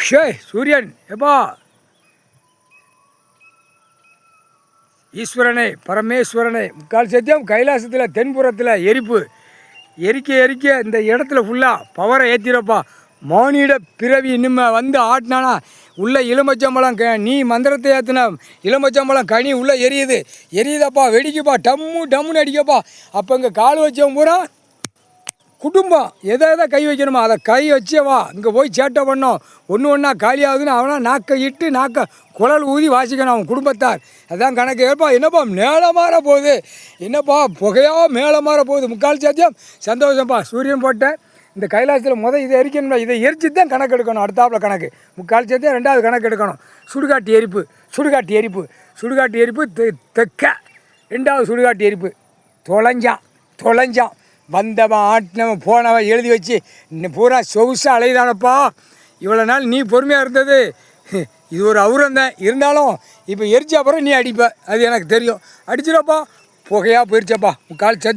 சூரியன் எப்பா ஈஸ்வரனே பரமேஸ்வரனே முக்கால் சத்தியம் கைலாசத்தில் தென்புறத்தில் எரிப்பு எரிக்க எரிக்க இந்த இடத்துல ஃபுல்லாக பவரை ஏற்றிடப்பா. மானிட பிறவி இனிமே வந்து ஆட்டினானா உள்ளே இலும்பச்சம்பழம் நீ மந்திரத்தை ஏற்றின இலும்பச்சம்பழம் கனி உள்ளே எரியுதப்பா, வெடிக்குப்பா, டம்முன்னு அடிக்கப்பா. அப்போ இங்கே கால் வச்சவன் பூரா குடும்பம் எதை கை வைக்கணுமா அதை கை வச்சவா இங்கே போய் சேட்டை பண்ணோம். ஒன்று ஒன்றா காலியாகுதுன்னு அவனா நாக்கை குழல் ஊதி வாசிக்கணும் அவன் குடும்பத்தார். அதான் கணக்கு. ஏப்பா என்னப்பா மேலே மாற போகுது, என்னப்பா புகையாக மேலே மாற போகுது. முக்கால் சாத்தியம் சந்தோஷம்ப்பா. சூரியன் போட்டேன் இந்த கைலாசத்தில் இதை எரிக்கணும்னா இதை எரிச்சு தான் கணக்கு எடுக்கணும். அடுத்தாப்புல கணக்கு முக்கால் சாத்தியம் ரெண்டாவது கணக்கு எடுக்கணும். சுடுகாட்டு எரிப்பு தெக்க ரெண்டாவது சுடுகாட்டு எரிப்பு. தொலைஞ்சான் வந்தவன் ஆட்டினவன் போனவன் எழுதி வச்சு இன்னும் பூரா சொகுசாக அலைதானப்பா. இவ்வளோ நாள் நீ பொறுமையாக இருந்தது இது ஒரு அவுரந்தான். இருந்தாலும் இப்போ எரிச்ச அப்புறம் நீ அடிப்ப, அது எனக்கு தெரியும். அடிச்சிடப்பா புகையாக போயிடுச்சப்பா. முக்கால்